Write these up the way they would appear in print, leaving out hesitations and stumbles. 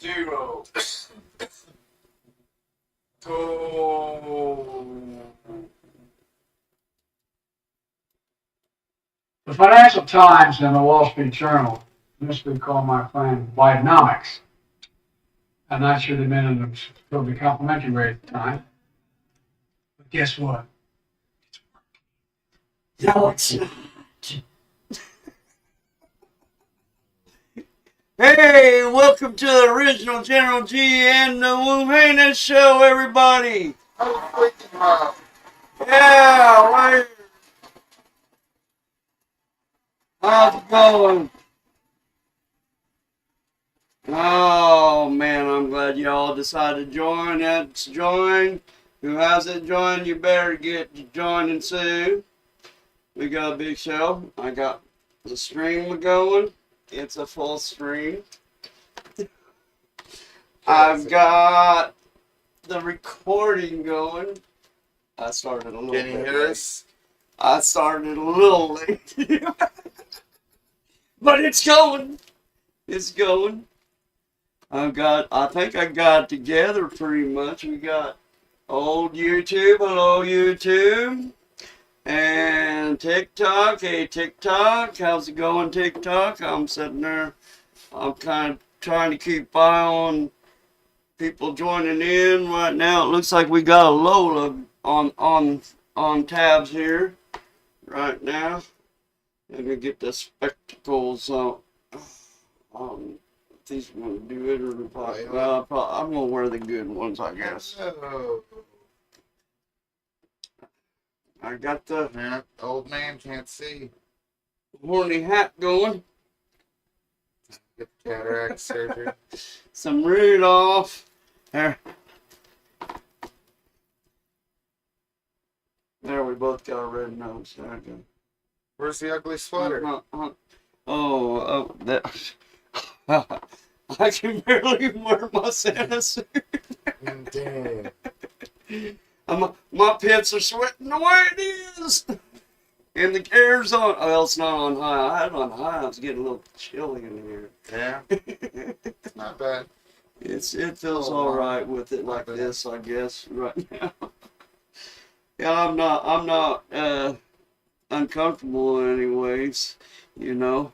0, 2. The Financial Times and the Wall Street Journal used to call my plan Bidenomics. I'm not sure they meant it to be complimentary rate at the time. But guess what? No, it's not. Hey, welcome to the Original General G and the Wu-Hanus show, everybody. Yeah, how's it going? Oh man, I'm glad y'all decided to join. That's join. Who hasn't joined, you better get joining soon. We got a big show. I got the stream going. It's a full stream. I've got the recording going. I started a little Can you bit hear late. us? I started a little late. But it's going. It's going. I think I got it together pretty much. We got old YouTube, hello YouTube. And TikTok, hey TikTok, how's it going TikTok? I'm sitting there, I'm kind of trying to keep eye on people joining in right now. It looks like we got a load of on tabs here right now. Let me get the spectacles on. If these are going to do it or probably, I'm going to wear the good ones, I guess. Oh. I got the Man, old man can't see. horny hat going. Get cataract surgery. Some Rudolph. There, we both got a red nose. There we go. Where's the ugly sweater? That. I can barely wear my Santa suit. Damn. My pits are sweating the way it is. And the air's on. Oh, well, it's not on high. I had it on high. I was getting a little chilly in here. Yeah. Not bad. It feels all right with it like this, I guess, right now. Yeah, I'm not uncomfortable anyways, you know.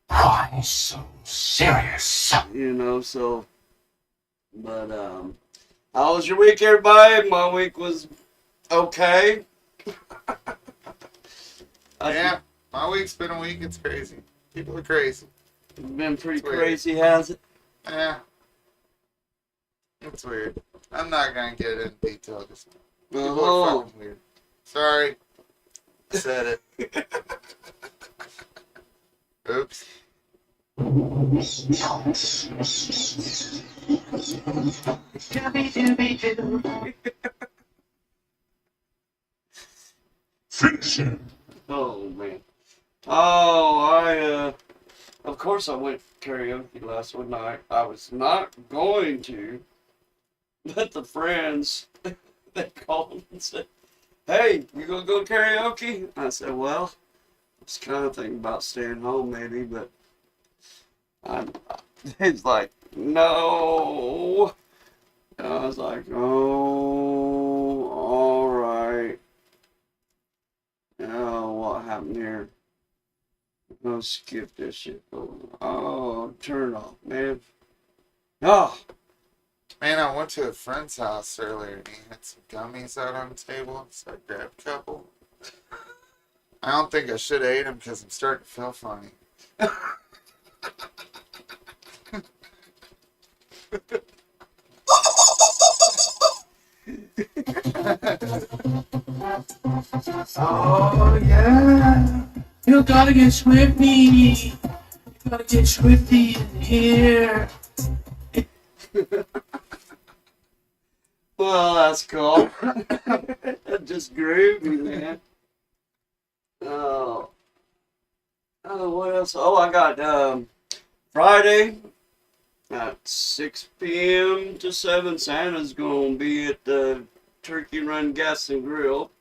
Why so serious? You know, so, but, how was your week, everybody? My week was okay. Yeah, my week's been a week. It's crazy. People are crazy. It's been pretty It's weird. crazy, has it? Yeah. It's weird. I'm not gonna get into detail. Just people are fucking weird. Sorry. Said it. Oops. Fiction. Oh, man. Oh, of course I went karaoke last night. I was not going to, but the friends, they called and said, hey, you gonna go karaoke? I said, well, I was kind of thinking about staying home maybe, but it's like, no. And I was like, oh, all right. Oh, what happened here? I'll skip this shit. Oh, turn it off, man. Oh, Man, I went to a friend's house earlier and he had some gummies out on the table, so I grabbed a couple. I don't think I should have ate them because I'm starting to feel funny. Oh yeah. You gotta get swifty. You gotta get swifty in here. well, that's cool. That just groovy, man. Oh, what else? Oh, I got Friday at 6 p.m. to 7. Santa's gonna be at the Turkey Run Gas and Grill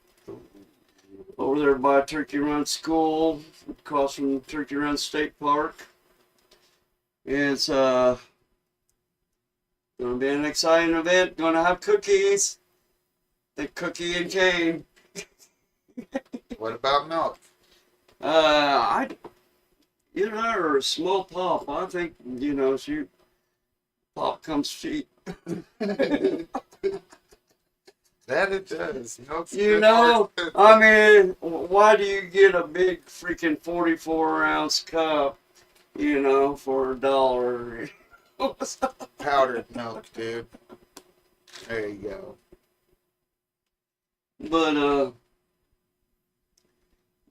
over there by Turkey Run School, across from Turkey Run State Park. It's Gonna be an exciting event. Gonna have cookies. The cookie and cane. What about milk? I either that or a small pop. I think she pop comes cheap. That it does. Milk's You good know, for it. I mean, why do you get a big freaking 44-ounce cup? For $1. Powdered milk, dude. There you go. But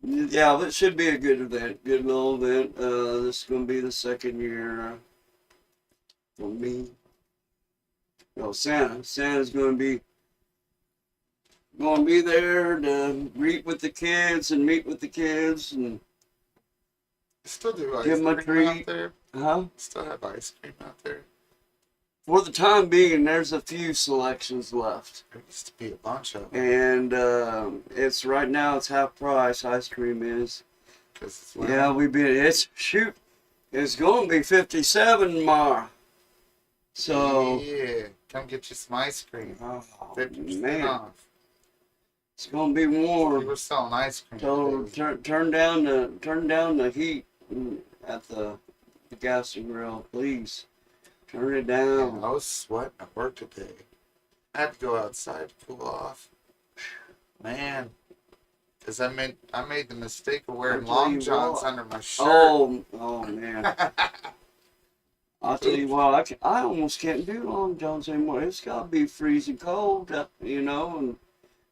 yeah, it should be a good event, good little event. This is gonna be the second year for me. Santa's gonna be there to greet with the kids and meet with the kids and Still do ice give them a cream out treat. there. Huh? Still have ice cream out there. For the time being, there's a few selections left, There used to be a bunch of them. and it's right now it's half price. Ice cream is. Cause it's Yeah, it's going to be 57 tomorrow. So, yeah, come get you some ice cream. oh 50% man, off. it's going to be We warm. were selling ice cream. So today. turn down the heat at the gas and grill, please. Turn it Yeah, down. I was sweating at work today. I had to go outside to cool off. Man, because I made the mistake of wearing I'll tell long you johns what. under my shirt. Oh man. I'll tell you what, I almost can't do long johns anymore. It's got to be freezing cold, and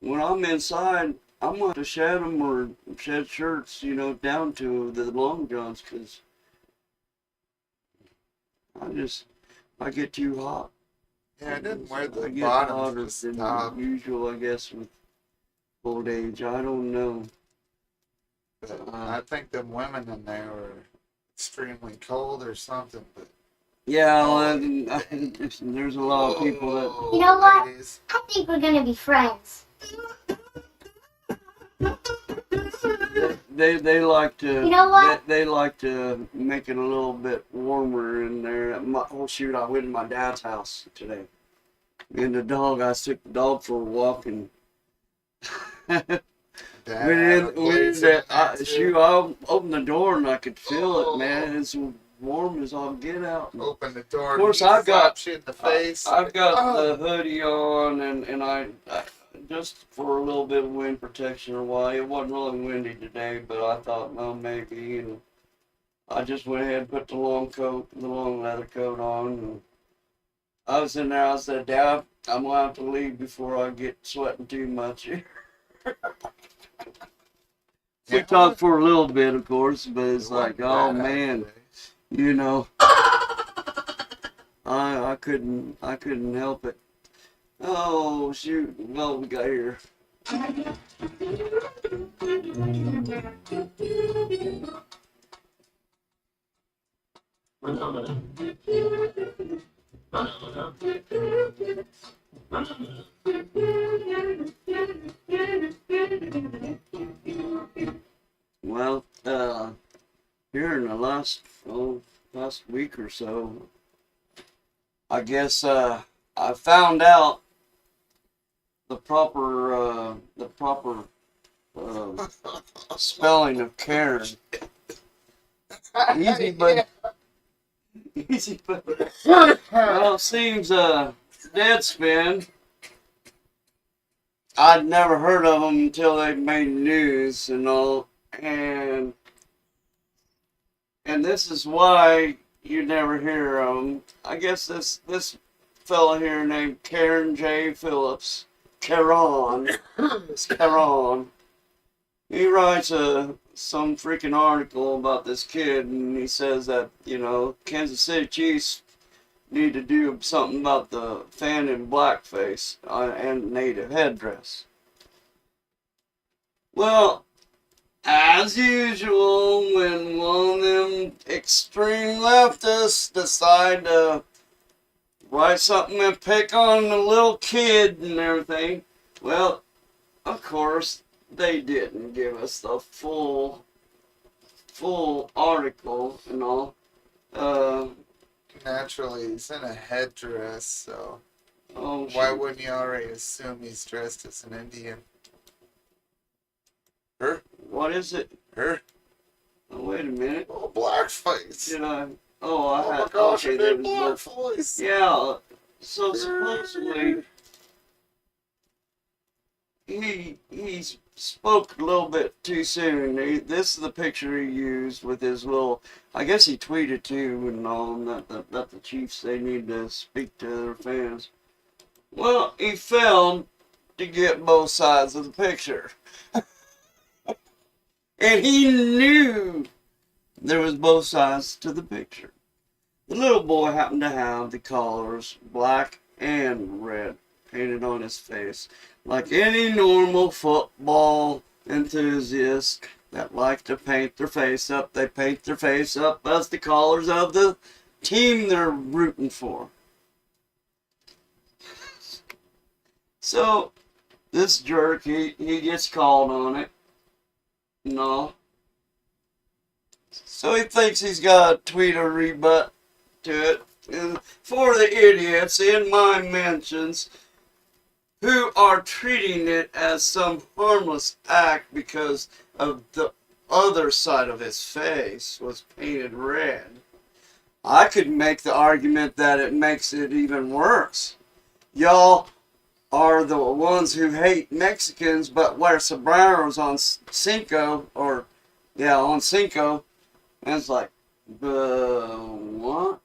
when I'm inside, I'm going to have to shed them or shed shirts, down to the long johns because I get too hot. Yeah, I didn't wear I the get bottoms, hotter just than top. usual, I guess, with old age. I don't know. But I think them women in there were extremely cold or something. But Yeah, well, there's a lot of people that. You know what? ladies, I think we're gonna be friends. They like to. You know what? They like to make it a little bit warmer in there. Oh shoot! I went to my dad's house today, and I took the dog for a walk, and Dad, went blazing in. there, too. Shoot! I opened the door and I could feel it, man. It's warm as all get out. Open the door. Of course, he I've got- slaps you in the face. I've got Oh. the hoodie on, and I just for a little bit of wind protection or why. It wasn't really windy today, but I thought, well, maybe, and I just went ahead and put the long leather coat on. And I was in there. I said, Dad, I'm gonna have to leave before I get sweating too much. We Yeah. talked for a little bit, of course, but it's It like, wasn't oh bad out man, today. I couldn't help it. Oh shoot! Well, we got here. Well, here in the last week or so, I guess I found out the proper spelling of Karen. Easy, but well, it seems Deadspin. I'd never heard of them until they made news and all, and this is why you never hear of them. I guess this fella here named Karen J. Phillips, Caron, it's Caron. He writes some freaking article about this kid, and he says that Kansas City Chiefs need to do something about the fan in blackface and native headdress. Well, as usual, when one of them extreme leftists decide to write something and pick on the little kid and everything, well, of course, they didn't give us the full article and all. Naturally, he's in a headdress, so Oh, why shit. wouldn't you already assume he's dressed as an Indian? Her? What is it? Her? Oh, wait a minute. Oh, blackface! Did I? Oh, I Oh had. my gosh, Okay, I there did was both. blackface! Yeah. So supposedly he spoke a little bit too soon. This is the picture he used with his little. I guess he tweeted too and all that the Chiefs they need to speak to their fans. Well, he failed to get both sides of the picture, and he knew there was both sides to the picture. The little boy happened to have the colors black and red painted on his face, like any normal football enthusiast that like to paint their face up. They paint their face up as the colors of the team they're rooting for. So this jerk, he gets called on it. No. So he thinks he's got to tweet a rebut to it. And for the idiots in my mentions who are treating it as some harmless act because of the other side of his face was painted red, I could make the argument that it makes it even worse. Y'all are the ones who hate Mexicans but wear sombreros on Cinco, or yeah, on Cinco, and it's like, what?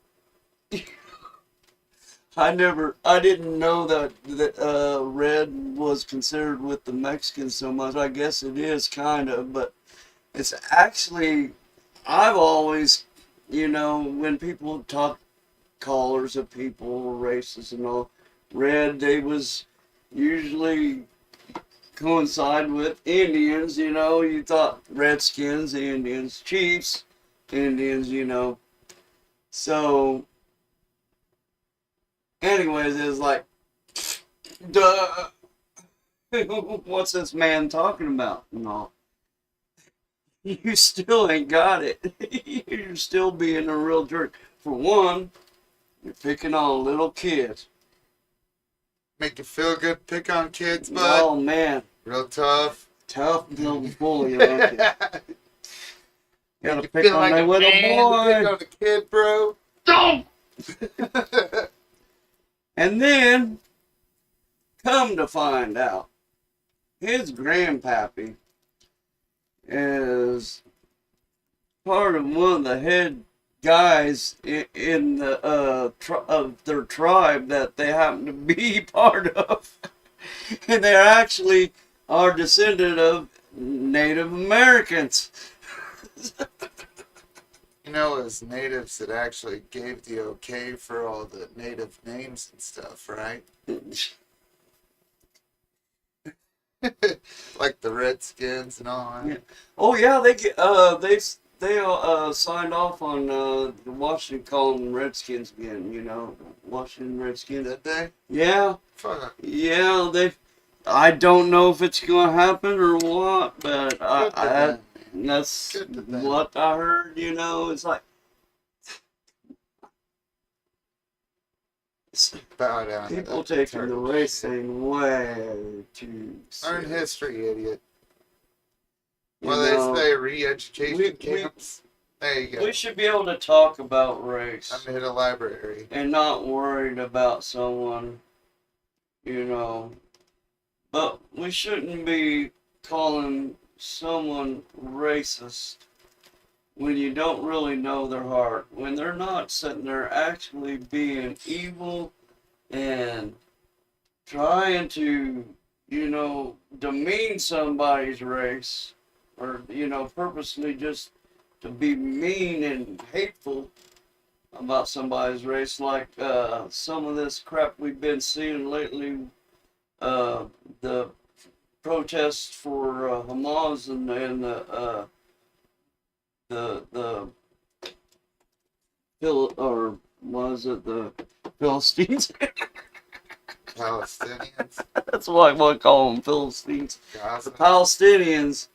I didn't know that red was considered with the Mexicans so much. I guess it is kind of, but it's actually, I've always, when people talk colors of people, races and all, red, they was usually coincide with Indians, you thought Redskins, Indians, Chiefs, Indians, So, anyways, it's like, duh, what's this man talking about? No, you still ain't got it. You're still being a real jerk. For one, you're picking on little kids. Make you feel good, pick on kids, bud. Oh, man. Real tough. Tough little bully, aren't you? Gotta you pick feel on like that a little man to boy. pick on a kid, bro. And then, come to find out, his grandpappy is part of one of the head guys in the of their tribe that they happen to be part of, and they actually are descendant of Native Americans. You know, it was natives that actually gave the okay for all the native names and stuff, right? Like the Redskins and all that. Yeah. Oh yeah, they signed off on the Washington calling them Redskins again. Washington Redskins. Did they? Yeah, Fuck. yeah. I don't know if it's gonna happen or what, but that's Good to them. what I heard. It's like Bow down. to people that taking the turtle race shit. thing way too Learn serious. history, idiot. You Well, know, they say re-education we- camps. There you go. we should be able to talk about race. I'm hit a library. And not worried about someone, But we shouldn't be calling someone racist when you don't really know their heart. When they're not sitting there actually being evil and trying to, demean somebody's race or, purposely just to be mean and hateful about somebody's race, like some of this crap we've been seeing lately, the protests for Hamas and the the Philistines? Palestinians. That's what I want to call them, Philistines. The Gaza. Palestinians.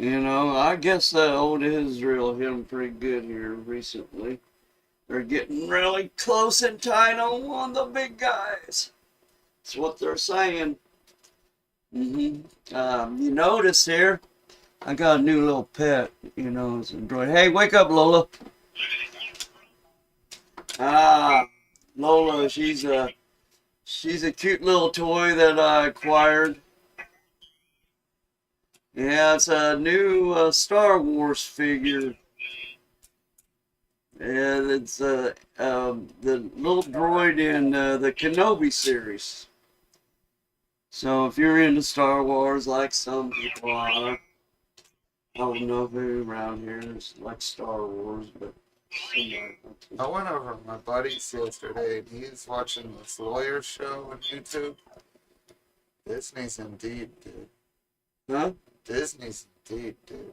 I guess that old Israel hit them pretty good here recently. they're getting really close and tight on one of the big guys. That's what they're saying. You notice here, I got a new little pet. You know, it's an droid. Hey, wake up, Lola. Lola, she's a cute little toy that I acquired. Yeah, it's a new Star Wars figure. And it's the little droid in the Kenobi series. So if you're into Star Wars like some people are, I don't know who around here is like Star Wars, but somebody. I went over to my buddy's yesterday and he's watching this lawyer show on YouTube. Disney's indeed, dude. Huh? Disney's indeed, dude.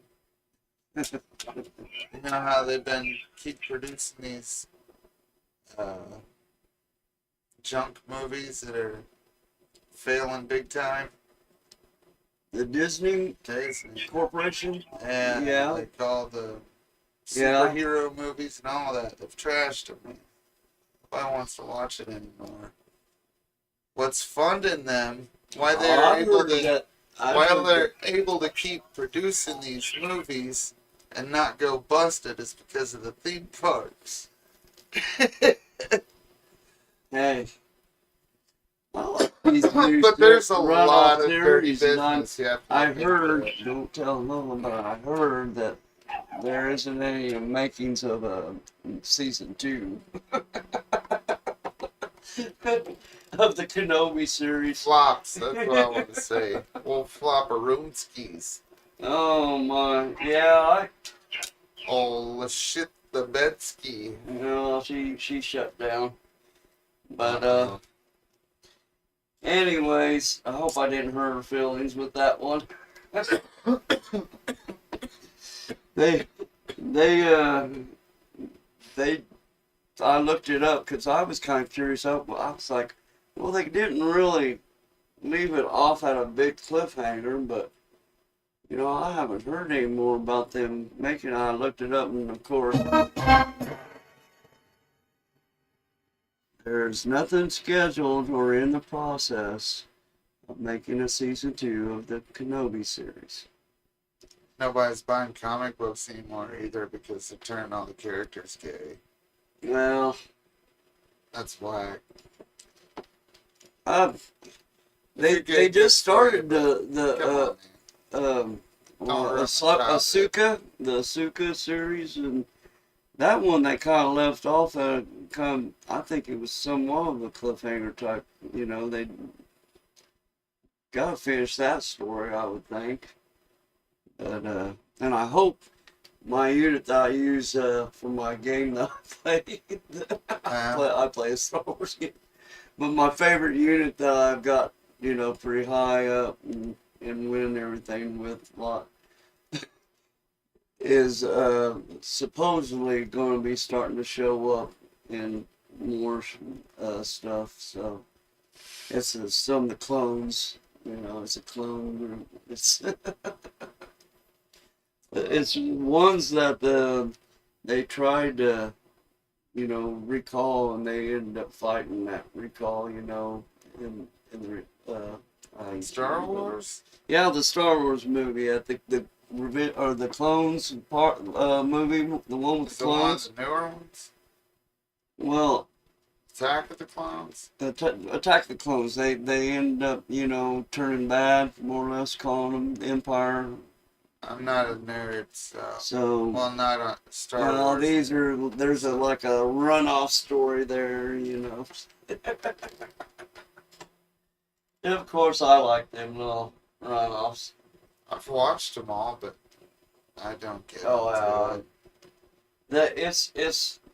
You know how they've been keep producing these junk movies that are failing big time? The Disney Disney. Corporation? And Yeah. like all the Yeah. superhero movies and all that. They've trashed them. Nobody wants to watch it anymore. What's funding them? Why they're able to keep producing these movies and not go busted is because of the theme parks. Hey. I like these new But there's a runoff lot of dirty series, and business. You have to I look into heard, it. don't tell Lola, but I heard that there isn't any makings of a season 2 of the Kenobi series. Flops, that's what I want to say. Old flopperoonskis. Oh my, yeah, Oh, shit, the bedski. she shut down. But anyways, I hope I didn't hurt her feelings with that one. They, I looked it up because I was kind of curious. I was like, well, they didn't really leave it off at a big cliffhanger, but you know, I haven't heard any more about them making it. I looked it up, and of course, there's nothing scheduled or in the process of making a season 2 of the Kenobi series. Nobody's buying comic books anymore either because they're turning all the characters gay. Well, That's why. they just started the Ahsoka. the Ahsoka series, and that one they kind of left off at I think it was somewhat of a cliffhanger type. You know, they gotta finish that story, I would think. But and I hope my unit that I use for my game that I play, I play a Star Wars game. But my favorite unit that I've got, you know, pretty high up and win everything with a lot, is supposedly going to be starting to show up in more stuff. So it's some of the clones. You know, it's a clone group. It's ones that they tried to, you know, recall, and they ended up fighting that recall. You know, in the Star Wars? Yeah, the Star Wars movie. I think the clones part movie, the one with Is the the ones, clones. the newer ones? Well, Attack of the Clones? Attack the Clones. They end up, you know, turning bad, more or less, calling them the Empire. I'm not a nerd, so. So, Well, not on Star well, Wars. there's like a runoff story there, you know. And of course, I like them little runoffs. I've watched them all, but I don't get Oh, into that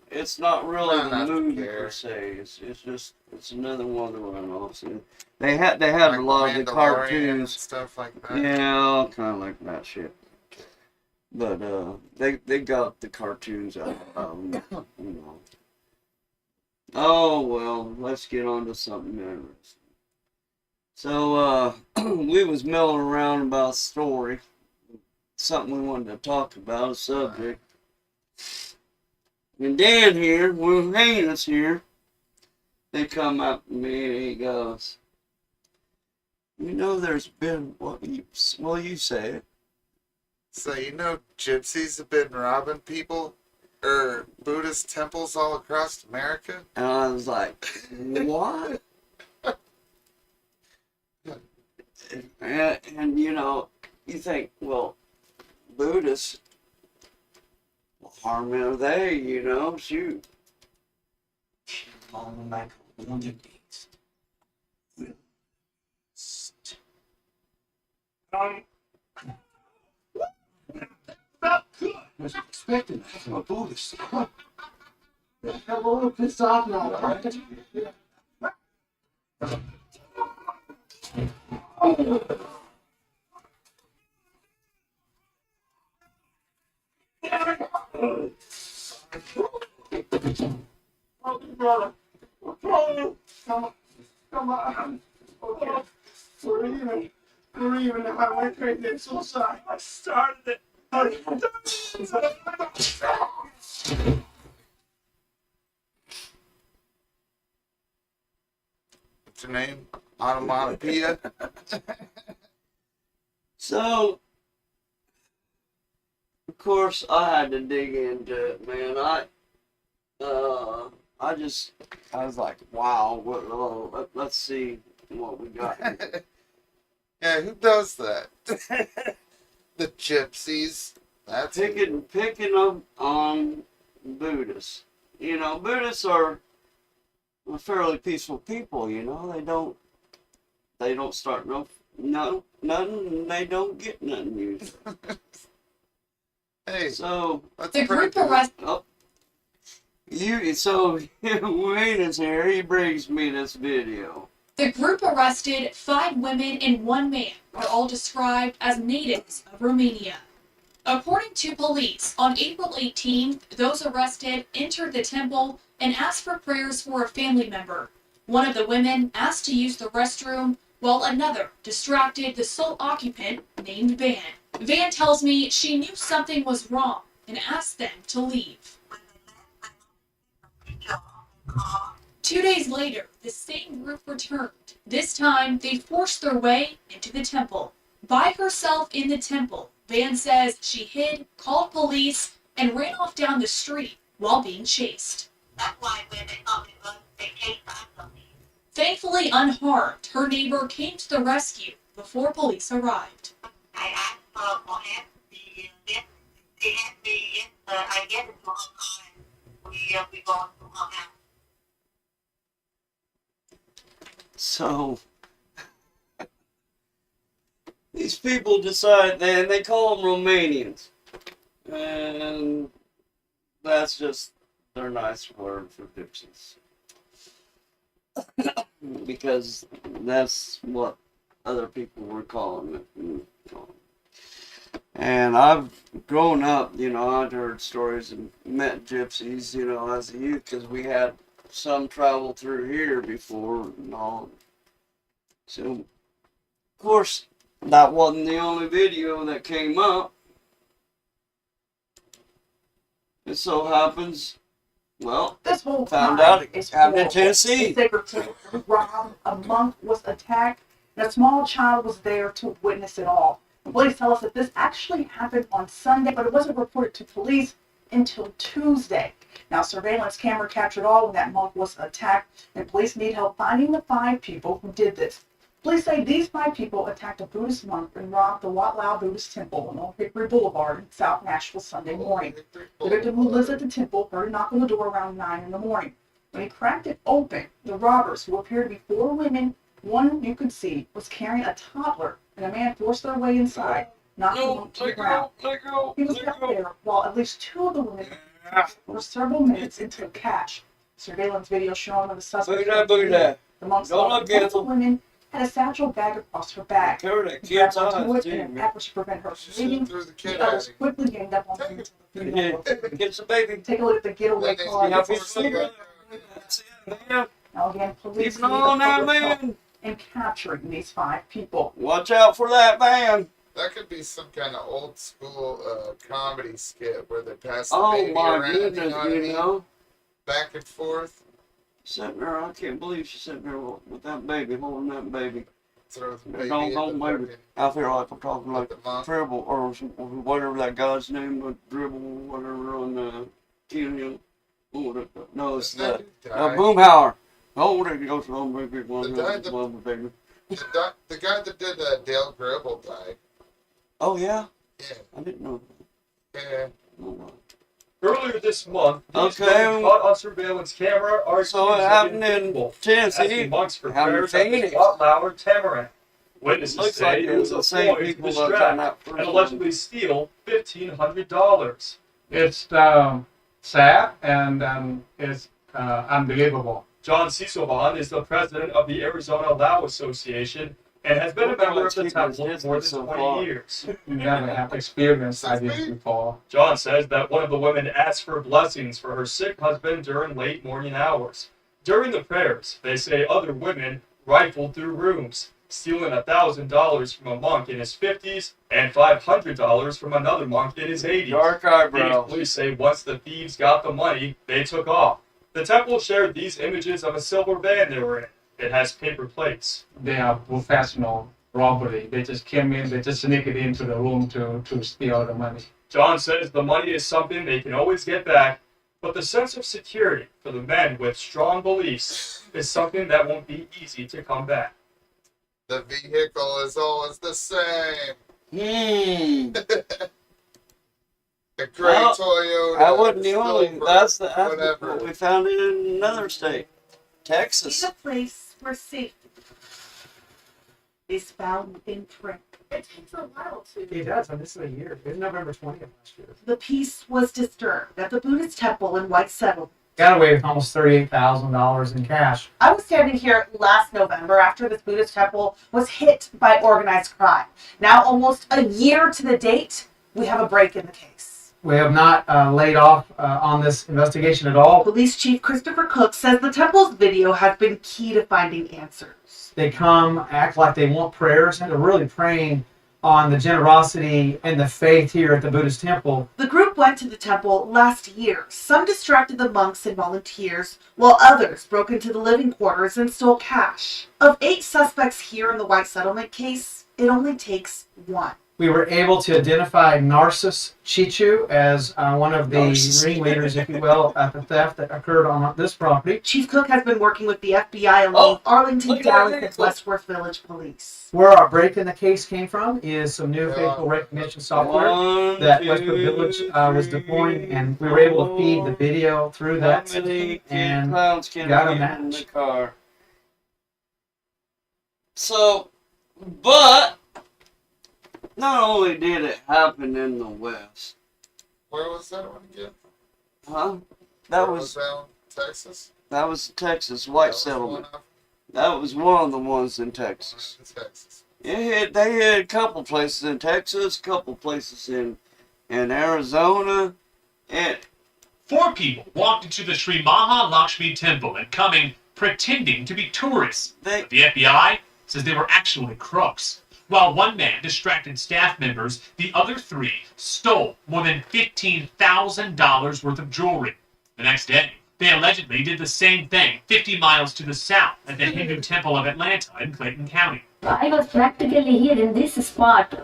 it's not really Not the enough to movie care. per se. It's another one of the runoffs. And they had a like lot of the Mandalorian and cartoons. stuff like that. Yeah, kind of like that shit. But they got the cartoons out of them, you know. Oh well, let's get on to something interesting. So we was milling around about a story, something we wanted to talk about, a subject. And Dan here, Wu-Hanus here, they come up to me and he goes, you know, there's been, well, you say it. So you know gypsies have been robbing people or Buddhist temples all across America? And I was like, what? And you know, you think, well, Buddhists, what harm are they, you know, shoot. On like on your knees. I was expecting that from a Buddhist. I'm a little pissed off now, right? Brother, come on. Okay. We're even. I went crazy. I'm so sorry. I started it. What's your name? Onomatopoeia? So, of course, I had to dig into it, man. I was like, wow, let's see what we got here. Yeah, who does that? The gypsies. That's Picking them on Buddhists. You know, Buddhists are fairly peaceful people, you know. They don't start nothing, and they don't get nothing usually. Hey, So, that's The pretty group good. arrested. Wayne is here, he brings me this video. The group arrested 5 women and 1 man were all described as natives of Romania. According to police, on April 18th, those arrested entered the temple and asked for prayers for a family member. One of the women asked to use the restroom, while another distracted the sole occupant named Van. Van tells me she knew something was wrong and asked them to leave. 2 days later, the same group returned. This time, they forced their way into the temple. By herself in the temple, Van says she hid, called police, and ran off down the street while being chased. That's why women thought it was vacation something. Thankfully unharmed, her neighbor came to the rescue before police arrived. I asked for help. They had me I guess it's long time. We go to her house. So, these people decide, they call them Romanians. And that's just their nice word for gypsies. Because that's what other people were calling it. And I've grown up, you know, I'd heard stories and met gypsies, you know, as a youth, because we had some travel through here before and all. So, of course, that wasn't the only video that came up. It so happens, well, This whole found time out is it happened in horrible. Tennessee. The sacred temple was robbed, a monk was attacked, and a small child was there to witness it all. The police tell us that this actually happened on Sunday, but it wasn't reported to police until Tuesday. Now, surveillance camera captured all when that monk was attacked, and police need help finding the 5 people who did this. Police say these 5 people attacked a Buddhist monk and robbed the Wat Lao Buddhist temple on Old Hickory Boulevard in South Nashville Sunday morning. The victim who lives at the temple heard a knock on the door around 9 in the morning. When he cracked it open, the robbers, who appeared to be 4 women, one you could see, was carrying a toddler, and a man forced their way inside, knocking him to the ground. He was left there while at least 2 of the women for several minutes until cash. Surveillance video showing when the suspect Booty. the monk's Don't one look of at the them. women had a satchel bag across her back. Cover that He grabbed kid's onto eyes, it in too, an man. effort to prevent her from leaving. Threw the kid The others out. quickly ganged up on him. Get the baby. Take a look at the getaway car. Yeah, man. Now again, police Keep need an the eye on that public help man. in capturing these 5 people. Watch out for that van. That could be some kind of old school comedy skit where they pass the Oh baby my around, goodness, you know what I you mean? know? Back and forth. Sitting there, I can't believe she's sitting there with that baby, holding that baby. Throw the baby Don't maybe. I feel like I'm talking like the mom. Dribble or whatever that guy's name was, Dribble, whatever on TNL. No, it's Isn't that the who died? Boomhauer. Oh, there you go, so I'm baby, baby. The guy that did Dale Gribble died. Oh yeah, Yeah. I didn't know. Yeah. Oh, Earlier this month, these okay. women caught on surveillance camera are So it happened in Tennessee. asking monks for Happened prayers in at the Phoenix. Watlower Tamarack. Witnesses Looks say like it was the a same ploy to people that was on that distract first and one. allegedly steal $1,500. It's sad and it's unbelievable. John Cecilbon is the president of the Arizona Lao Association and has been a member of the temple for more than 20 years. We never have experienced like this before. John says that one of the women asked for blessings for her sick husband during late morning hours. During the prayers, they say other women rifled through rooms, stealing $1,000 from a monk in his 50s and $500 from another monk in his 80s. Dark eyebrows. Police say once the thieves got the money, they took off. The temple shared these images of a silver van they were in. It has paper plates. They are professional robbery. They just came in, they just sneaked into the room to steal the money. John says the money is something they can always get back, but the sense of security for the men with strong beliefs is something that won't be easy to come back. The vehicle is always the same. A gray Toyota. That wasn't the only. silver, That's whatever. what we found it in another state, Texas. In a place where safety is found in print. It takes a while to. It does, and this is a year. It's November 20th last year. The peace was disturbed at the Buddhist temple in White Settlement. Got away with almost $38,000 in cash. I was standing here last November after this Buddhist temple was hit by organized crime. Now, almost a year to the date, we have a break in the case. We have not laid off on this investigation at all. Police Chief Christopher Cook says the temple's video has been key to finding answers. They come, act like they want prayers, and they're really praying on the generosity and the faith here at the Buddhist temple. The group went to the temple last year. Some distracted the monks and volunteers, while others broke into the living quarters and stole cash. Of 8 suspects here in the White Settlement case, it only takes 1. We were able to identify Narcissus Chichu as one of the ringleaders, if you will, at the theft that occurred on this property. Chief Cook has been working with the FBI along with Arlington, Dallas, and Westworth Village Police. Where our break in the case came from is some new facial recognition software that Westworth Village was deploying, and we were able to feed the video through that system and got a match. In the car. So, but not only did it happen in the West, Where was that one again? huh? That Where was that one? Texas? that was Texas White That was Settlement. one of That was one of the ones in them Texas. in Texas. They had a couple places in Texas, a couple places in Arizona, and 4 people walked into the Sri Maha Lakshmi temple and coming pretending to be tourists. But the FBI says they were actually crooks. While one man distracted staff members, the other 3 stole more than $15,000 worth of jewelry. The next day, they allegedly did the same thing 50 miles to the south at the Hindu Temple of Atlanta in Clayton County. I was practically here in this spot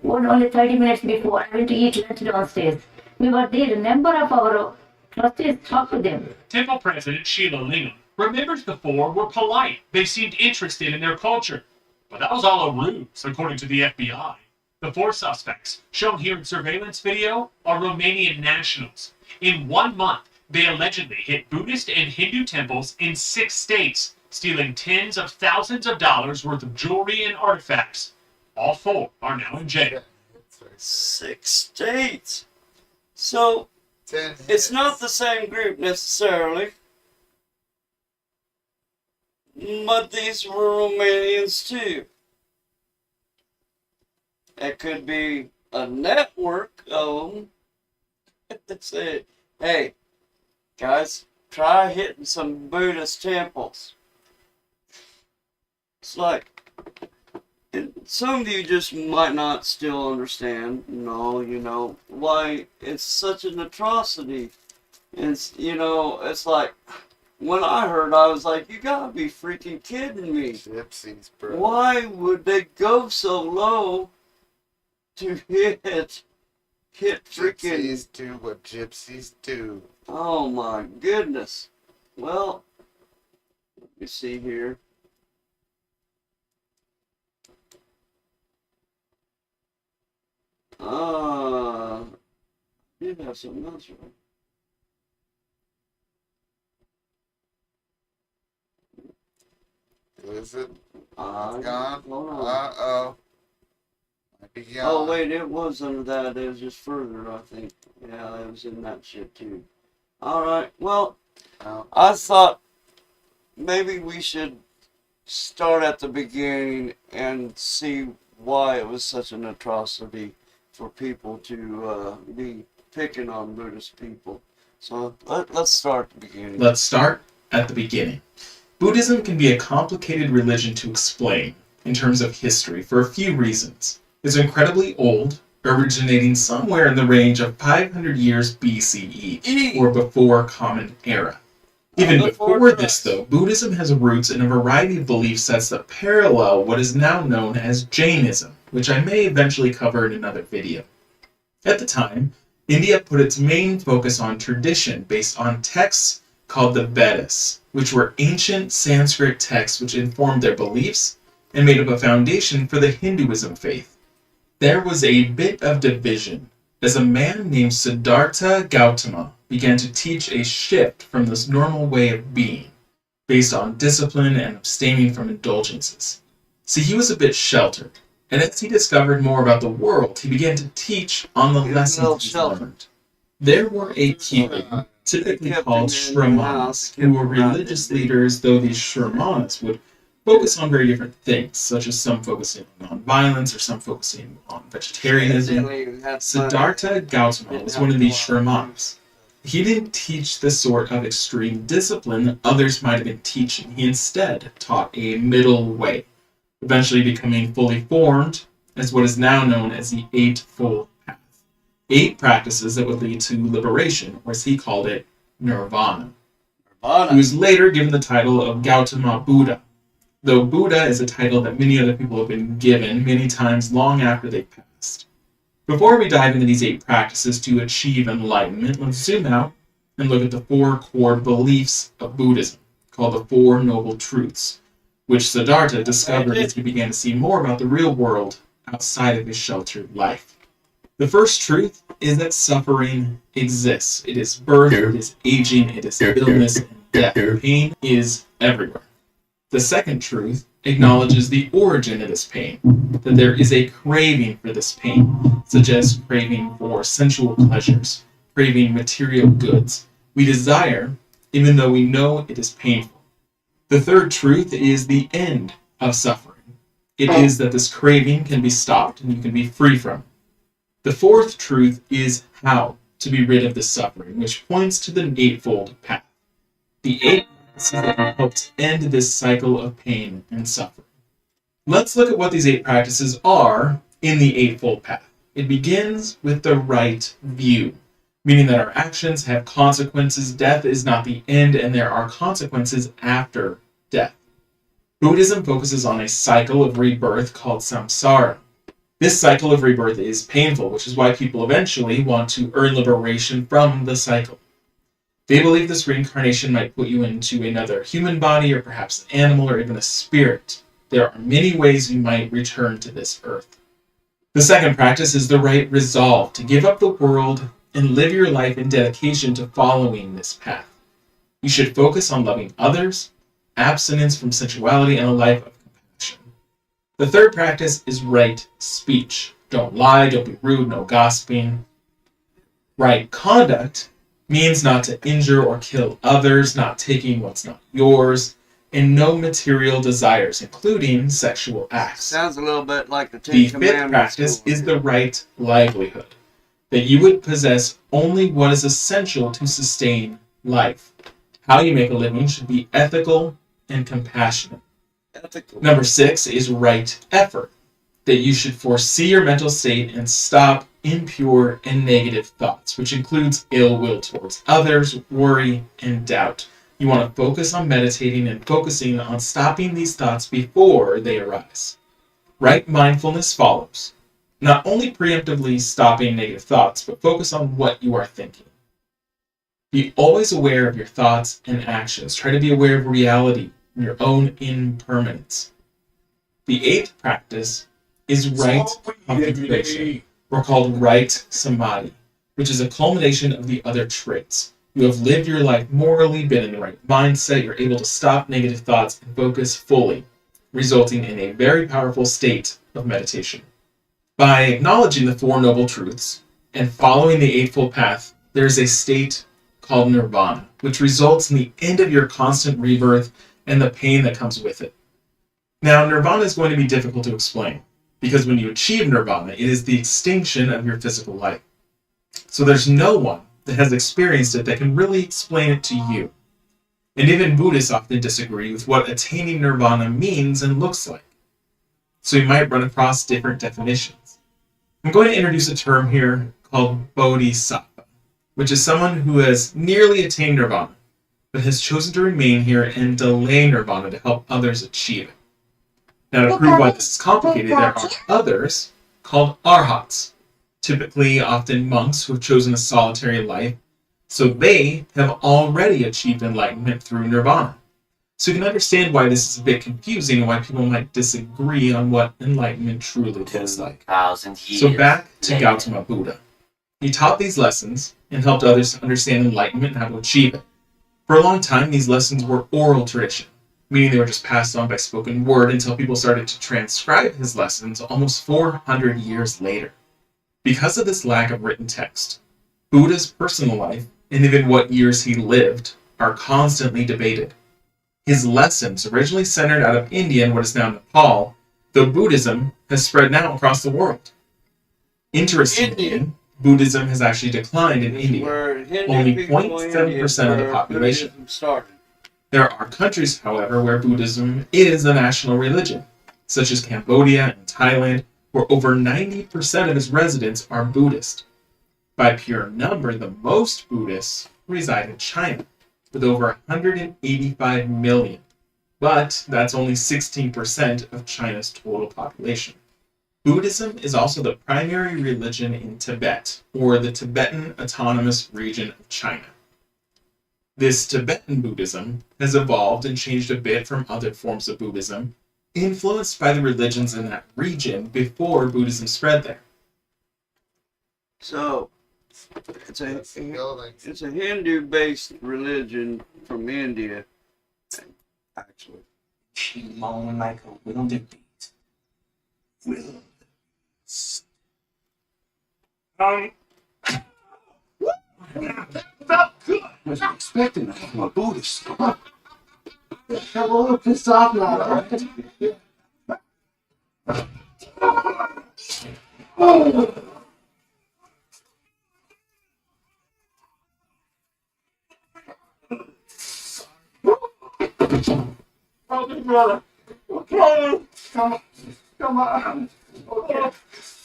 only 30 minutes before I went to eat lunch downstairs. We were there. A number of our trustees talked to them. Temple President Sheila Lingam remembers the 4 were polite. They seemed interested in their culture. But that was all a ruse, according to the FBI. The 4 suspects, shown here in surveillance video, are Romanian nationals. In 1 month, they allegedly hit Buddhist and Hindu temples in 6 states, stealing tens of thousands of dollars worth of jewelry and artifacts. All 4 are now in jail. 6 states. So, it's not the same group necessarily. But these were Romanians too. It could be a network of them that said, hey, guys, try hitting some Buddhist temples. It's like, And some of you just might not still understand, why it's such an atrocity. It's, it's like, when I heard, I was like, you gotta be freaking kidding me. Gypsies, bro. Why would they go so low to hit freaking... Gypsies do what gypsies do. Oh my goodness. Well, let me see here. I did have something else right. Is it? Hold Gone? on. Uh-oh. Might be gone. Oh, wait, it was under that. It was just further, I think. Yeah, it was in that shit, too. Alright, well, No. I thought maybe we should start at the beginning and see why it was such an atrocity for people to be picking on Buddhist people. So let's start at the beginning. Let's start at the beginning. Buddhism can be a complicated religion to explain in terms of history for a few reasons. It's incredibly old, originating somewhere in the range of 500 years BCE, or before Common Era. Even before this, though, Buddhism has roots in a variety of belief sets that parallel what is now known as Jainism, which I may eventually cover in another video. At the time, India put its main focus on tradition based on texts called the Vedas, which were ancient Sanskrit texts which informed their beliefs and made up a foundation for the Hinduism faith. There was a bit of division as a man named Siddhartha Gautama began to teach a shift from this normal way of being, based on discipline and abstaining from indulgences. See, he was a bit sheltered, and as he discovered more about the world, he began to teach on the lessons he learned. There were a few, typically called shramanas, who were religious leaders, though these shramanas would focus on very different things, such as some focusing on violence or some focusing on vegetarianism. Siddhartha Gautama was one of these shramanas. He didn't teach the sort of extreme discipline others might have been teaching. He instead taught a middle way, eventually becoming fully formed as what is now known as the Eightfold Path. 8 practices that would lead to liberation, or as he called it, nirvana. He was later given the title of Gautama Buddha, though Buddha is a title that many other people have been given many times long after they passed. Before we dive into these 8 practices to achieve enlightenment, let's zoom out and look at the 4 core beliefs of Buddhism, called the 4 Noble Truths, which Siddhartha discovered as he began to see more about the real world outside of his sheltered life. The first truth is that suffering exists. It is birth, it is aging, it is illness, and death. Pain is everywhere. The second truth acknowledges the origin of this pain, that there is a craving for this pain, such as craving for sensual pleasures, craving material goods. We desire, even though we know it is painful. The third truth is the end of suffering. It is that this craving can be stopped and you can be free from it. The fourth truth is how to be rid of this suffering, which points to the Eightfold Path. The 8 practices that help to end this cycle of pain and suffering. Let's look at what these 8 practices are in the Eightfold Path. It begins with the right view, meaning that our actions have consequences. Death is not the end, and there are consequences after death. Buddhism focuses on a cycle of rebirth called samsara. This cycle of rebirth is painful, which is why people eventually want to earn liberation from the cycle. They believe this reincarnation might put you into another human body, or perhaps an animal, or even a spirit. There are many ways you might return to this earth. The second practice is the right resolve to give up the world and live your life in dedication to following this path. You should focus on loving others, abstinence from sensuality, and a life of compassion. The third practice is right speech. Don't lie, don't be rude, no gossiping. Right conduct means not to injure or kill others, not taking what's not yours, and no material desires, including sexual acts. Sounds a little bit like the The fifth practice is the right livelihood, that you would possess only what is essential to sustain life. How you make a living should be ethical and compassionate. Number 6 is right effort. that you should foresee your mental state and stop impure and negative thoughts, which includes ill will towards others, worry, and doubt. You want to focus on meditating and focusing on stopping these thoughts before they arise. Right mindfulness follows. Not only preemptively stopping negative thoughts, but focus on what you are thinking. Be always aware of your thoughts and actions. Try to be aware of reality and your own impermanence. The eighth practice is right contemplation, or called right samadhi, which is a culmination of the other traits. You have lived your life morally, been in the right mindset, you're able to stop negative thoughts and focus fully, resulting in a very powerful state of meditation. By acknowledging the Four Noble Truths and following the Eightfold Path, there is a state called nirvana, which results in the end of your constant rebirth and the pain that comes with it. Now, nirvana is going to be difficult to explain, because when you achieve nirvana, it is the extinction of your physical life. So there's no one that has experienced it that can really explain it to you. And even Buddhists often disagree with what attaining nirvana means and looks like. So you might run across different definitions. I'm going to introduce a term here called bodhisattva, which is someone who has nearly attained nirvana, but has chosen to remain here and delay nirvana to help others achieve it. Now, to prove why this is complicated, there are others called arhats, typically often monks who have chosen a solitary life, so they have already achieved enlightenment through nirvana. So you can understand why this is a bit confusing and why people might disagree on what enlightenment truly looks like. So back to Gautama Buddha. He taught these lessons and helped others to understand enlightenment and how to achieve it. For a long time, these lessons were oral tradition, meaning they were just passed on by spoken word until people started to transcribe his lessons almost 400 years later. Because of this lack of written text, Buddha's personal life, and even what years he lived, are constantly debated. His lessons originally centered out of India and what is now Nepal, though Buddhism has spread now across the world. Interestingly, Buddhism has actually declined in India, only 0.7% of the population. There are countries, however, where Buddhism is the national religion, such as Cambodia and Thailand, where over 90% of its residents are Buddhist. By pure number, the most Buddhists reside in China, with over 185 million. But that's only 16% of China's total population. Buddhism is also the primary religion in Tibet, or the Tibetan Autonomous Region of China. This Tibetan Buddhism has evolved and changed a bit from other forms of Buddhism, influenced by the religions in that region before Buddhism spread there. So, it's a Hindu-based religion from India, actually. Moan like a wildebeest. Felt good. Wasn't expecting that from a Buddhist. I'm a little pissed off now, alright? Oh, big brother. Okay. Come on. Okay.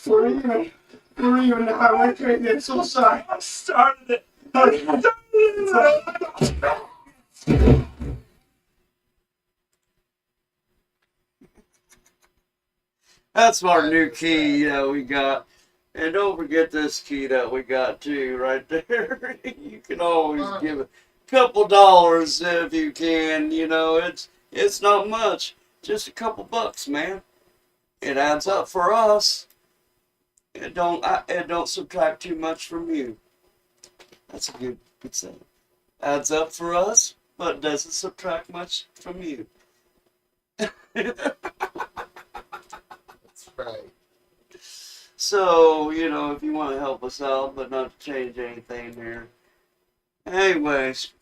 We're even now. I can't get so sorry. I started it. That's our new key that we got. And don't forget this key that we got too, right there. You can always give a couple dollars if you can. You know, it's not much. Just a couple bucks, man. It adds up for us. It don't subtract too much from you. That's a good saying. Adds up for us, but doesn't subtract much from you. That's right. So, you know, if you want to help us out, but not to change anything here. Anyways,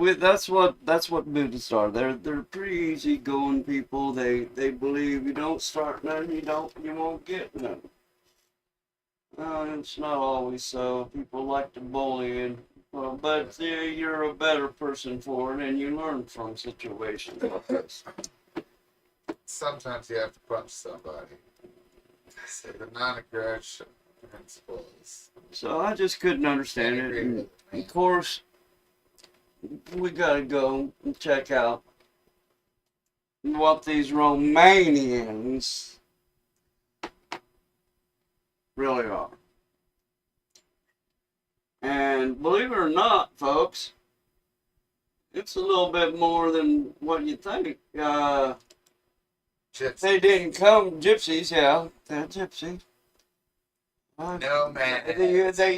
that's what Buddhists are. They're pretty easygoing people. They believe you don't start none, you won't get none. It's not always so. People like to bully, and well, but you're a better person for it, and you learn from situations like this. Sometimes you have to punch somebody. So the non-aggression principle is. So I just couldn't understand it. And of course, we gotta go and check out what these Romanians really are. And believe it or not, folks, it's a little bit more than what you think. They didn't come gypsies, yeah, they're gypsy. No man.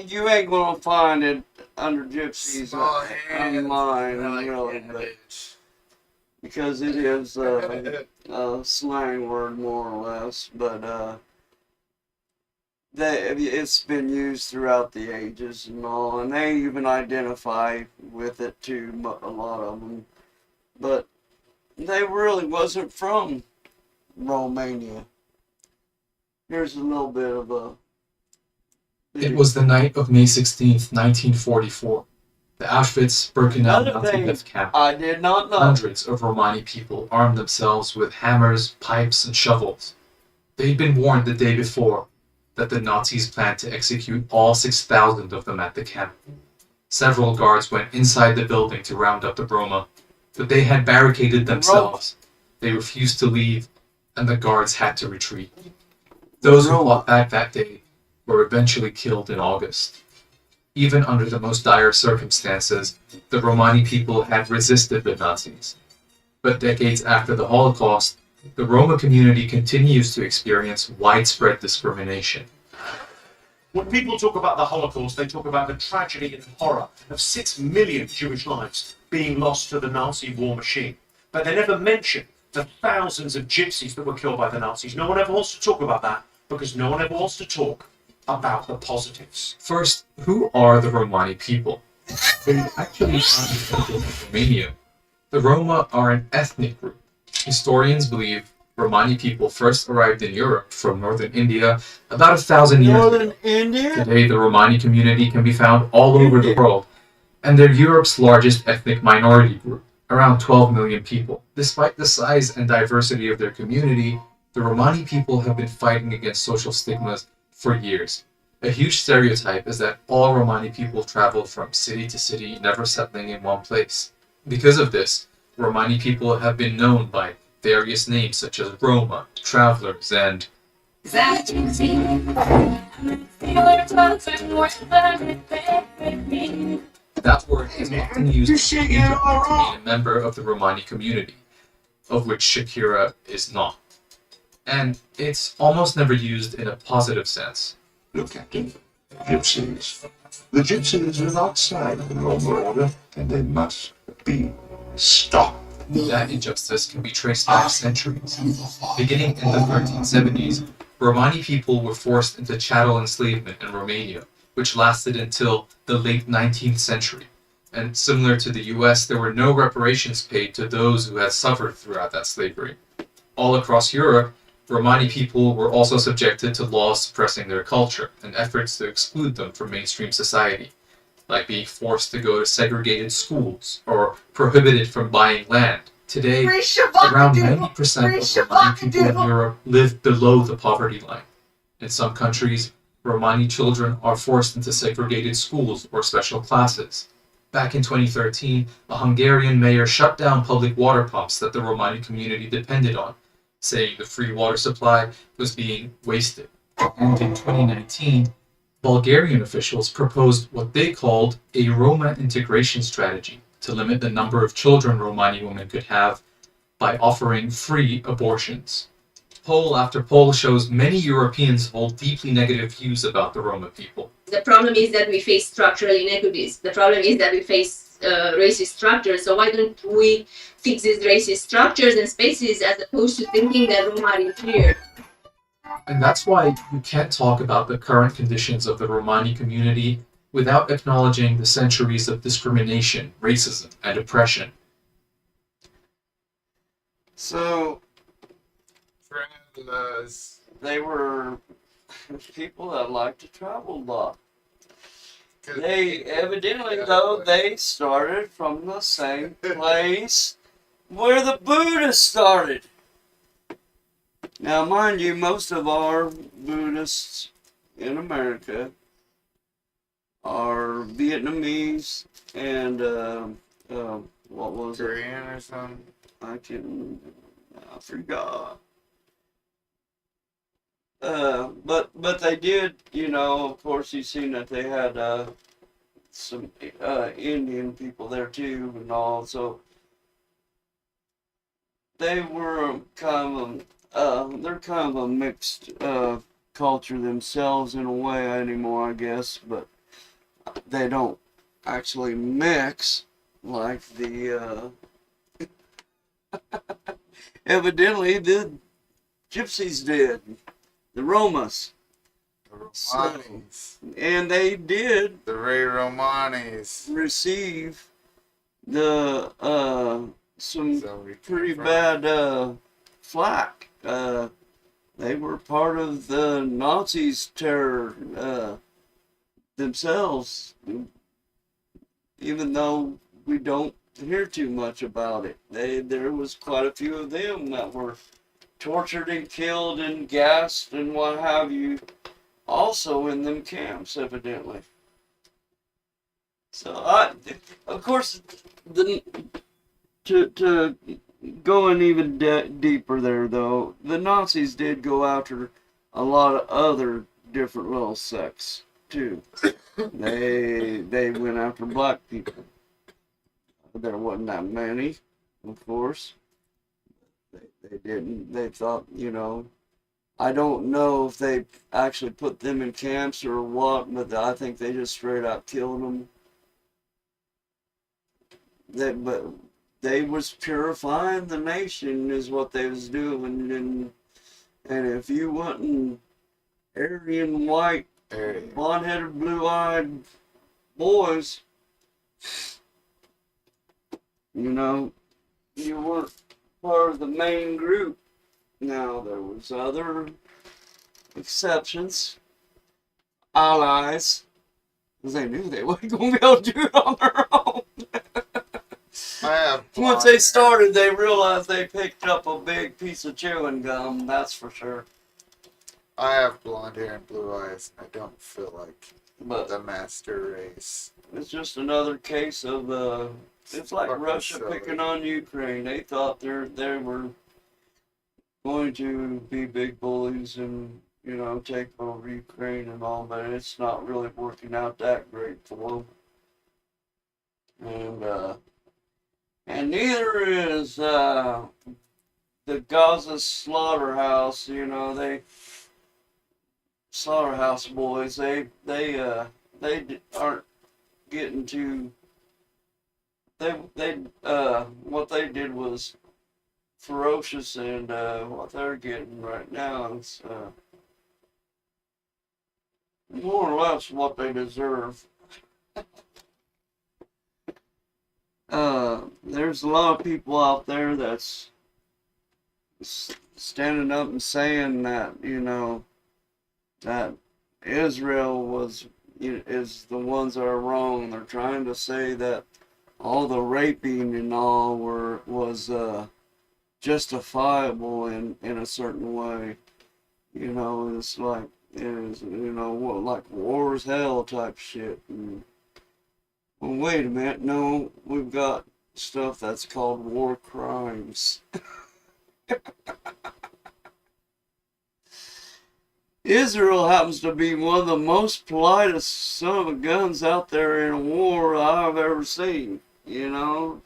You ain't gonna find it under gypsies Small hands, online, like really, but because it is a slang word more or less, but it's been used throughout the ages and all, and they even identify with it too, a lot of them. But they really wasn't from Romania. Here's a little bit of a... It was the night of May 16th, 1944. The Auschwitz-Birkenau Nazi death camp. I did not know. Hundreds of Romani people armed themselves with hammers, pipes, and shovels. They'd been warned the day before that the Nazis planned to execute all 6,000 of them at the camp. Several guards went inside the building to round up the Roma, but they had barricaded themselves. They refused to leave, and the guards had to retreat. Those who fought back that day were eventually killed in August. Even under the most dire circumstances, the Romani people had resisted the Nazis. But decades after the Holocaust, the Roma community continues to experience widespread discrimination. When people talk about the Holocaust, they talk about the tragedy and horror of 6 million Jewish lives being lost to the Nazi war machine. But they never mention the thousands of gypsies that were killed by the Nazis. No one ever wants to talk about that because no one ever wants to talk about the positives. First, who are the Romani people? They actually aren't people of Romania. The Roma are an ethnic group. Historians believe Romani people first arrived in Europe from northern India about 1,000 years ago. Northern India? Today, the Romani community can be found all over the world, and they're Europe's largest ethnic minority group, around 12 million people. Despite the size and diversity of their community, the Romani people have been fighting against social stigmas for years. A huge stereotype is that all Romani people travel from city to city, never settling in one place. Because of this, Romani people have been known by various names such as Roma, travelers, and That word is often used to mean a member of the Romani community, of which Shakira is not. And it's almost never used in a positive sense. Look at them, gypsies. The gypsies are outside the Roma order, and they must be stopped. That injustice can be traced back centuries. Beginning in the 1370s, Romani people were forced into chattel enslavement in Romania, which lasted until the late 19th century. And similar to the US, there were no reparations paid to those who had suffered throughout that slavery. All across Europe, Romani people were also subjected to laws suppressing their culture and efforts to exclude them from mainstream society, like being forced to go to segregated schools or prohibited from buying land. Today, around 90% of Romani people in Europe live below the poverty line. In some countries, Romani children are forced into segregated schools or special classes. Back in 2013, a Hungarian mayor shut down public water pumps that the Romani community depended on, saying the free water supply was being wasted. And in 2019, Bulgarian officials proposed what they called a Roma integration strategy to limit the number of children Romani women could have by offering free abortions. Poll after poll shows many Europeans hold deeply negative views about the Roma people. The problem is that we face structural inequities. The problem is that we face racist structures. So why don't we fix these racist structures and spaces as opposed to thinking that Roma are inferior? And that's why you can't talk about the current conditions of the Romani community without acknowledging the centuries of discrimination, racism, and oppression. So, Friendless. they were people that like to travel a lot. 'Cause They evidently, though, they started from the same place where the Buddhists started. Now, mind you, most of our Buddhists in America are Vietnamese and what was it? Korean or something. I forgot. But they did, you know. Of course, you've seen that they had some Indian people there too, and all. So they were kind of they're kind of a mixed culture themselves in a way anymore, I guess. But they don't actually mix like the evidently the gypsies did, the Romas. The Romanis. And they did The Ray Romanis. receive the some So we pretty from- bad flack. They were part of the Nazis' terror themselves, even though we don't hear too much about it. There was quite a few of them that were tortured and killed and gassed and what have you, also in them camps, evidently. So of course, to go in even deeper there, though, the Nazis did go after a lot of other different little sects too. They went after black people. There wasn't that many, of course. They didn't. They thought, you know, I don't know if they actually put them in camps or what, but I think they just straight out killed them. But they was purifying the nation is what they was doing, and if you wasn't Aryan white, blonde-headed, blue-eyed boys, you know, you weren't part of the main group. Now, there was other exceptions, allies, because they knew they weren't going to be able to do it on their own. Once they started, they realized they picked up a big piece of chewing gum, that's for sure. I have blonde hair and blue eyes, and I don't feel like the master race. It's just another case of it's like Russia picking on Ukraine. They thought they were going to be big bullies and, you know, take over Ukraine and all, but it's not really working out that great for them. And neither is the Gaza slaughterhouse. You know, slaughterhouse boys. They aren't getting too. What they did was ferocious, and what they're getting right now is more or less what they deserve. There's a lot of people out there that's standing up and saying that, you know, that Israel is the ones that are wrong. They're trying to say that all the raping and all was justifiable in a certain way. You know, it's like like war is hell type shit. And, well, wait a minute. No, we've got stuff that's called war crimes. Israel happens to be one of the most politest son of a guns out there in a war I've ever seen. You know,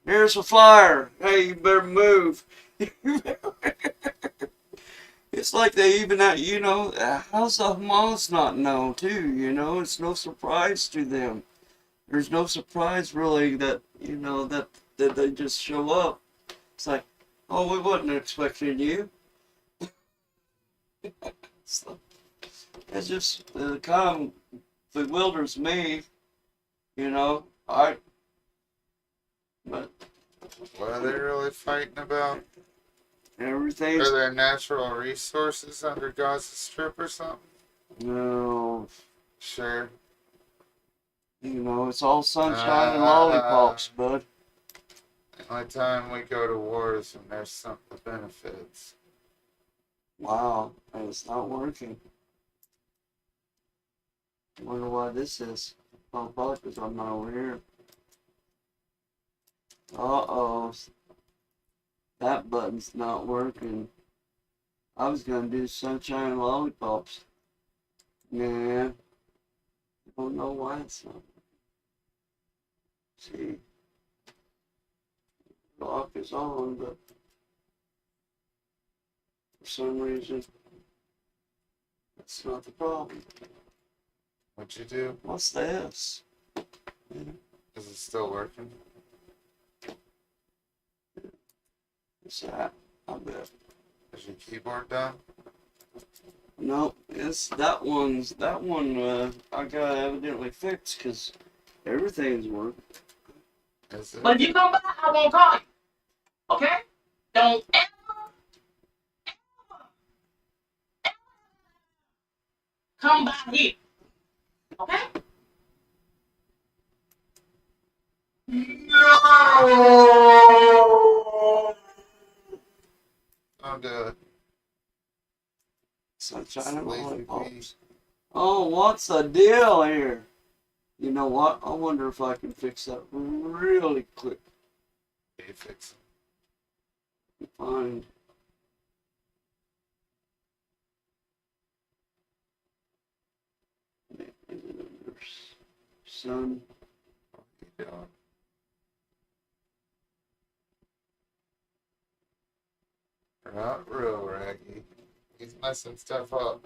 here's a flyer. Hey, you better move. It's like they even, you know, how's the Hamas not know too? You know, it's no surprise to them. There's no surprise really that, you know, that they just show up. It's like, oh, we wasn't expecting you. It's just kind of bewilders me, you know. But what are they really fighting about? Everything's Are there natural resources under Gaza Strip or something? no, Sure. you know, it's all sunshine and lollipops, bud. The only time we go to war is when there's something benefits. Wow, and it's not working. I wonder why this is. Oh, probably because I'm not over here. Uh-oh. That button's not working. I was gonna do sunshine and lollipops. Man. I don't know why it's not. See. Lock is on, but for some reason, that's not the problem. What'd you do? What's this? Is it still working? What's that? I bet. Is your keyboard done? No, it's that one, I got evidently fixed because everything's working. Is it? But if you come by, I won't call you. Okay? Don't ever come by here. Okay? No! Don't do it. Sunshine and Lazy lollipops. Oh, what's the deal here? You know what? I wonder if I can fix that really quick. You fix it. Find. Son. What are you doing? Not real, Raggy. He's messing stuff up.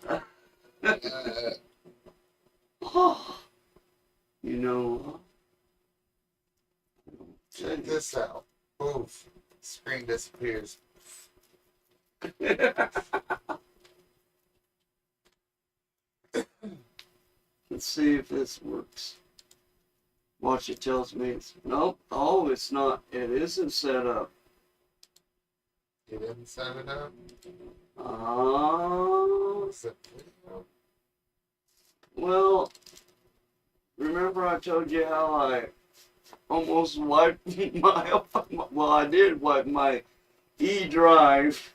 You know. Check this out. Poof. Screen disappears. Let's see if this works. Watch, it tells me it's nope. Oh, it's not. It isn't set up. You didn't set it up? Oh. Is it video? Well, remember I told you how I almost wiped my, well, I did wipe my E drive.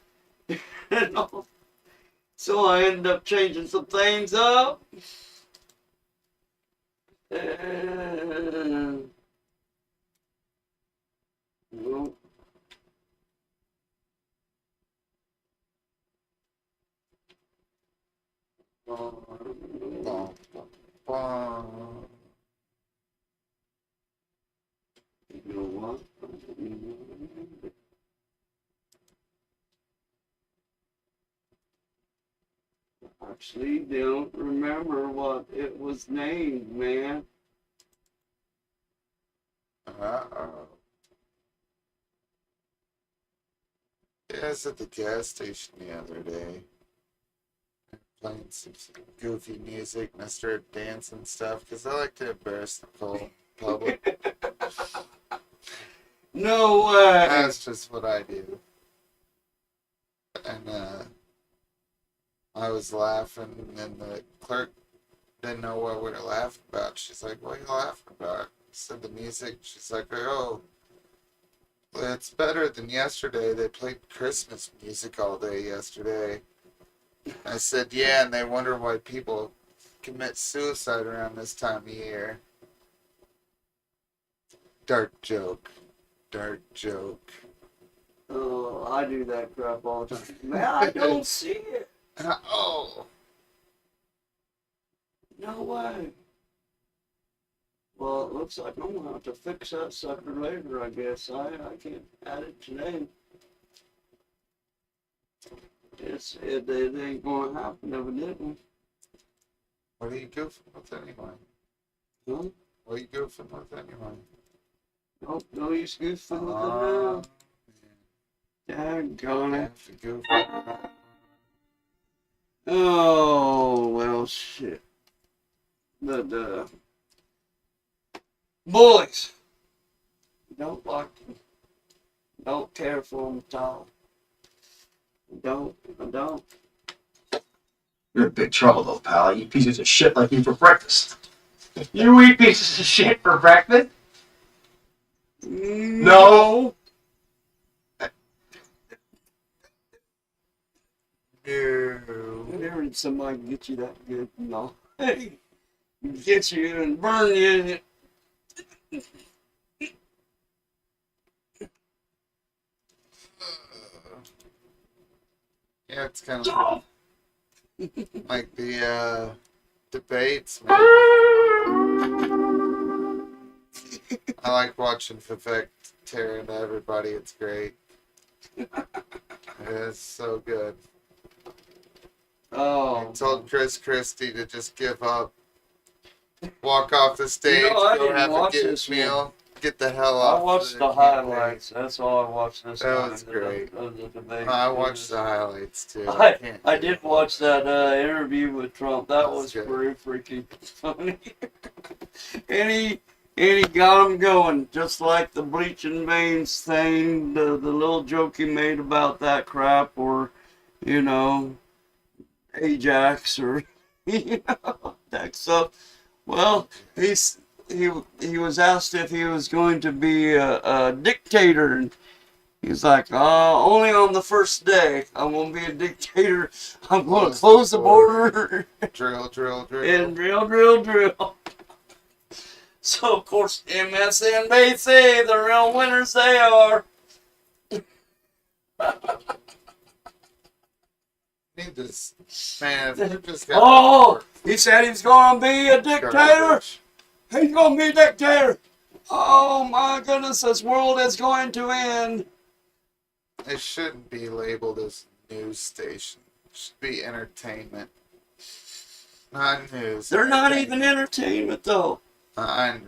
So I ended up changing some things up. And, well, Bum, bum, bum. you know what? Actually, don't remember what it was named, man. Uh-oh. Yeah, I was at the gas station the other day. Playing some goofy music and I started dancing and stuff because I like to embarrass the whole public. No way. That's just what I do. And I was laughing and the clerk didn't know what we were laughing about. She's like, "What are you laughing about?" I said the music. She's like, "Oh, well, it's better than yesterday. They played Christmas music all day yesterday." I said, "Yeah, and they wonder why people commit suicide around this time of year." Dark joke. Dark joke. Oh, I do that crap all the time. Man, I don't see it. Oh. No way. Well, it looks like I'm gonna have to fix that sucker later, I guess. I can't add it today. It ain't gonna happen evidently. What are you goofing with anyway? Huh? What are you goofing with anyway? Nope, no use goofing with it now. Daggone it. Have to goof with it. Oh, well, shit. But, boys, don't like them. Don't care for them at all. I don't. You're in big trouble, though, pal. I eat pieces of shit like you for breakfast. You eat pieces of shit for breakfast? No. No. Whenever somebody can get you that good, no. Hey, get you and burn you. Yeah, it's kind of like the debates, man. I like watching Vivek tear into everybody. It's great. It's so good. Oh. He told Chris Christie to just give up, walk off the stage, I go didn't have a watch good this meal, get the hell I off. watched the highlights. That's all I watched this That time. was great. The debate. I watched the highlights too. I did watch that interview with Trump. That was good. pretty freaking funny. and he got him going, just like the bleaching veins thing, the little joke he made about that crap, or, you know, Ajax, or, you know, that stuff. Well, he was asked if he was going to be a dictator, and he's like, only on the first day. I'm going to be a dictator. I'm going to close the border. Drill. And drill. So, of course, MSNBC, the real winners they are. Need this, man. If you just Oh, he said he's going to be a dictator. He's going to be a dictator. Oh, my goodness, this world is going to end. It shouldn't be labeled as news station. It should be entertainment. Not news. They're not even entertainment, though.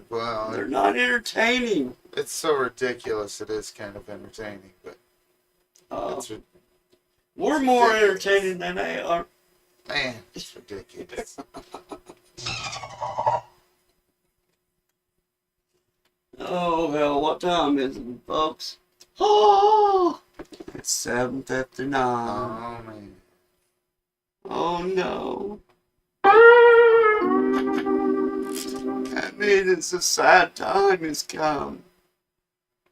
Well, they're not entertaining. It's so ridiculous. It is kind of entertaining, but we're more entertaining than they are. Man, it's ridiculous. Oh hell, what time is it, folks? Oh, it's 7:59. Oh man. Oh no. That means it's a sad time has come.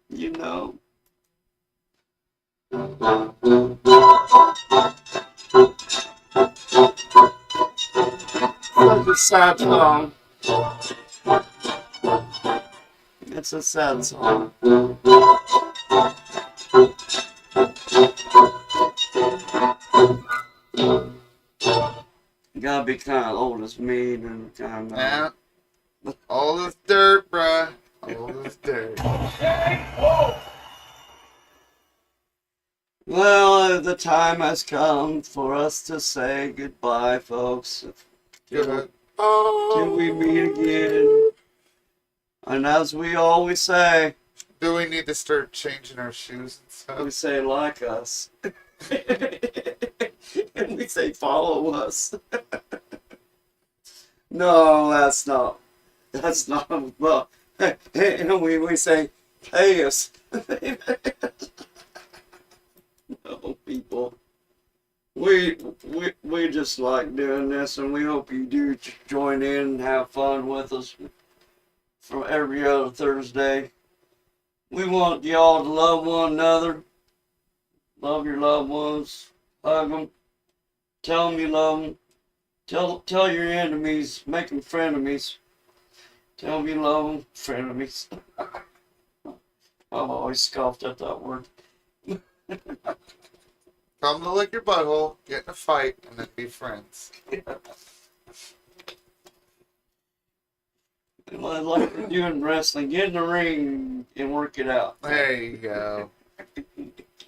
You know. Such a sad song. It's a sad song. You gotta be kind of old as me and kind of. Yeah. All this dirt, bruh. All this dirt. Well, the time has come for us to say goodbye, folks. Good. Till we meet again. And as we always say, do we need to start changing our shoes and stuff? We say like us. And we say follow us. No, that's not. That's not. Well, and we say pay us. No, people. We just like doing this, and we hope you do join in and have fun with us for every other Thursday. We want y'all to love one another. Love your loved ones. Hug them. Tell them you love them. Tell your enemies. Make them frenemies. Tell them you love them. Frenemies. I've always scoffed at that word. Come to lick your butthole, get in a fight, and then be friends. Like we're doing wrestling, get in the ring and work it out. There you go.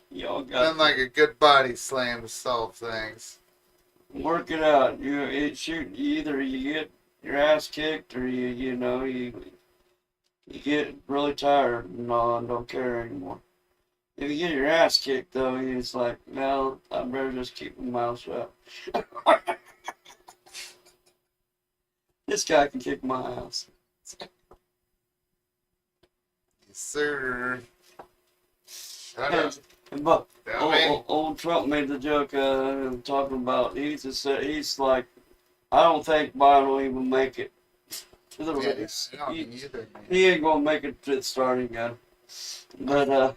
Y'all got Then like a good body slam to solve things. Work it out. Either you get your ass kicked or you get really tired and don't care anymore. If you get your ass kicked though, it's like, no, I better just keep my mouth shut. This guy can kick my ass. Yes, sir. Shut up. But I mean, old Trump made the joke talking about he's like, I don't think Biden will even make it to the race. I don't either, man. He ain't gonna make it to the starting gun. But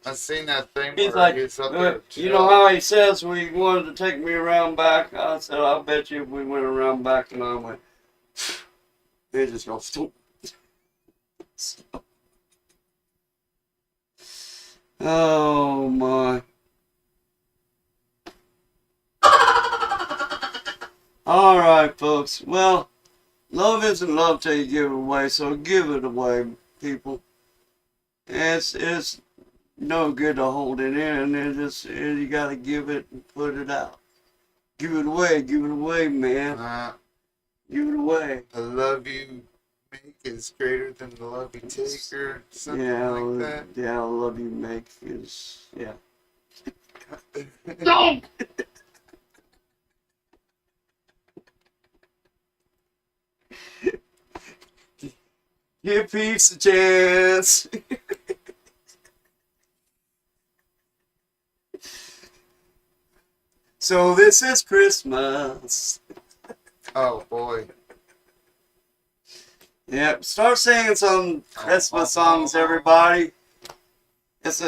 I seen that thing he's where like, he's up there. you know how he says we wanted to take me around back. I said, I bet you if we went around back, and I went, they just go. Oh my. All right, folks. Well, love isn't love till you give it away, so give it away, people. It's no good to hold it in. You gotta give it and put it out. Give it away, man. Give it away. The love you make is greater than the love you take, or something like that. Yeah, the love you make is, yeah. No! Give peace a chance. So this is Christmas. Oh boy. Yep, start singing some Christmas songs, everybody. If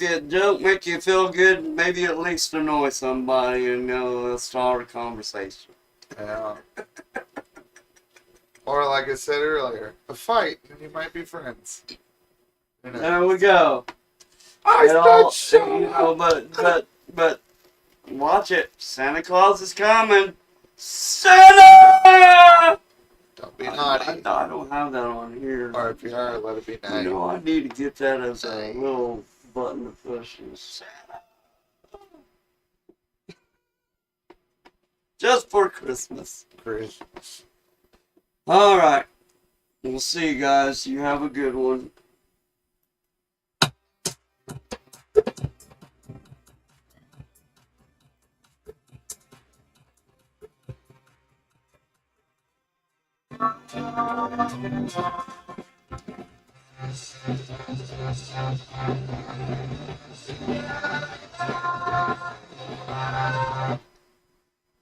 it don't make you feel good, maybe at least annoy somebody and start a conversation. Yeah. Or like I said earlier, a fight and you might be friends. You know. There we go. But watch it. Santa Claus is coming. Santa! Don't be naughty. I don't have that on here. Or if you are, let it be nice. You know, I need to get that as a little button to push. Santa. Just for Christmas. Christmas. All right. We'll see you guys. You have a good one.